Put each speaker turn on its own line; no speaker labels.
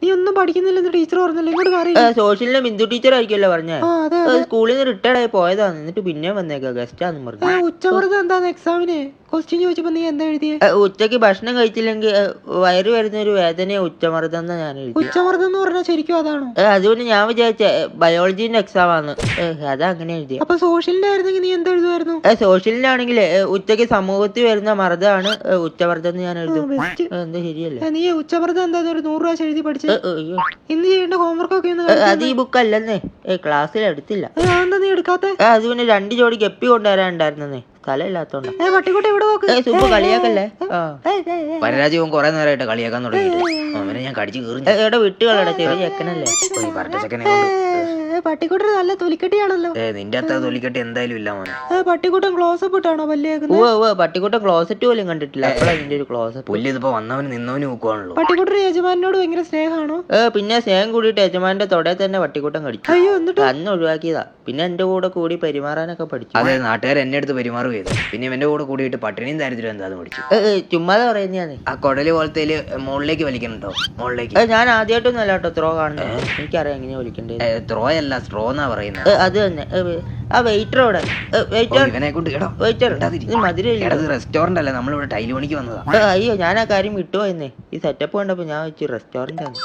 നീ ഒന്നും പഠിക്കുന്നില്ലെന്ന് ടീച്ചർ പറഞ്ഞല്ലോ, ഇങ്ങോട്ട് മാറി.
സോഷ്യലിലെ ബിന്ദു ടീച്ചർ ആയിരിക്കുമല്ലോ പറഞ്ഞേ. സ്കൂളിൽ നിന്ന് റിട്ടയർഡ് ആയി പോയതാണ്, എന്നിട്ട് പിന്നെ വന്നേക്കാ ഗസ്റ്റാന്ന് പറഞ്ഞു.
ഉച്ചവൃതം എന്താന്ന് എക്സാമിന് ക്വസ്റ്റ്യൻ ചോദിച്ചപ്പോ നീ എന്താ എഴുതിയേ?
ഉച്ചക്ക് ഭക്ഷണം കഴിച്ചില്ലെങ്കിൽ വയറ് വരുന്ന ഒരു വേദനയെ ഉച്ചമർദ്ദം എന്ന് ഞാൻ എഴുതി.
ഉച്ചമർദ്ദം എന്ന് പറഞ്ഞാൽ ശരിക്കും അതാണോ?
അതുകൊണ്ട് ഞാൻ വിചാരിച്ച ബയോളജീന്റെ എക്സാം ആണ്, അതാ അങ്ങനെ എഴുതിയ.
അപ്പൊ സോഷ്യലിന്റെ ആയിരുന്നെങ്കിൽ നീ എന്താ എഴുതുമായിരുന്നു?
സോഷ്യലിനാണെങ്കിൽ ഉച്ചക്ക് സമൂഹത്തിൽ വരുന്ന മർദ്ദമാണ് ഉച്ചമർദ്ദം എന്ന് ഞാൻ എഴുതും. എന്താ ശരിയല്ലേ?
നീ ഉച്ചമർദ്ദം എന്താ ഒരു 100 പ്രാവശ്യം എഴുതി പഠിച്ചത്? ഇന്ന് ചെയ്യേണ്ട ഹോംവർക്ക് ഒക്കെ
അത് ഈ ബുക്ക് അല്ലെന്നേ, ക്ലാസ്സിൽ എടുത്തില്ല.
എന്താ നീ എടുക്കാത്ത?
അത് പിന്നെ 2 ജോഡി കെപ്പി കൊണ്ടുവരാനുണ്ടായിരുന്നേ, സ്ഥലമില്ലാത്തോണ്ടാ.
പട്ടിക്കുട്ടി എവിടെ നോക്ക്?
സൂപ്പ് കളിയാക്കല്ലേ?
പരരാജീവൻ കുറെ നേരമായിട്ട് കളിയാക്കാൻ തുടങ്ങിയിട്ട് അവനെ ഞാൻ കടിച്ചു കീറി.
എവിടെ വിട്ടുകളടാ, ചെറിയ ചെക്കനല്ലേ.
പറഞ്ഞ ചെക്കനെ കൊണ്ട്
പട്ടിക്കുട്ടി നല്ല തൊലിക്കെട്ടിയാണല്ലോ.
നിന്റെ അത്ര തൊലിക്കെട്ടി എന്തായാലും ഇല്ല മോനെ.
പട്ടിക്കുട്ടൻ ക്ലോസപ്പ് ഇട്ടാണോ പല്ലിയേക്കുന്നത്?
പട്ടിക്കുട്ടൻ ക്ലോസറ്റ് പോലും കണ്ടിട്ടില്ല, അപ്പോഴാ ഇതിന്റെ ഒരു ക്ലോസറ്റ്.
പുല്ല് ഇതിപ്പോ വന്നവന് നിന്നവന് നോക്കുവാണല്ലോ.
പട്ടിക്കുട്ടൻ യജമാനോട് ഭയങ്കര സ്നേഹമാണോ?
പിന്നെ സ്നേഹം കൂടിയിട്ട് യജമാന്റെ തൊടയെ തന്നെ പട്ടിക്കുട്ടൻ കടിച്ചു.
അയ്യോ, എന്നിട്ട്
അന്ന് ഒഴിവാക്കിയതാ. പിന്നെ എന്റെ കൂടെ കൂടി പെരുമാറാനൊക്കെ പഠിച്ചു.
അതെ, നാട്ടുകാർ എന്നെ അടുത്ത് പെരുമാറുകയത്. പിന്നെ ഇവന്റെ കൂടെ കൂടിയിട്ട് പട്ടിണിയും ദാരിദ്ര്യം എന്താന്ന് പഠിച്ചു.
ചുമ്മാതെ പറയുന്നതാണ്.
ആ കൊടല് പോലത്തെ മുകളിലേക്ക് വലിക്കണുണ്ടോ? മുകളിലേക്ക്
ഞാൻ ആദ്യമായിട്ടൊന്നും അല്ല കേട്ടോ ത്രോ കാണുന്നത്, എനിക്കറിയാം എങ്ങനെയാ വിളിക്കണ്ടേ.
ത്രോ അല്ല, സ്ട്രോ എന്നാ പറയുന്നത്.
അത് തന്നെ. ആ വെയിറ്ററോടെ
ഇവനെ കൊണ്ട്
വെയിറ്റർ മധുരം
റെസ്റ്റോറന്റ് അല്ല, നമ്മളിവിടെ ടൈല് പണിക്ക് വന്നതാ.
അയ്യോ, ഞാൻ ആ കാര്യം വിട്ടുപോയെന്നേ. ഈ സെറ്റപ്പ് കണ്ടപ്പോ ഞാൻ വെച്ചു റെസ്റ്റോറന്റ് ആണ്.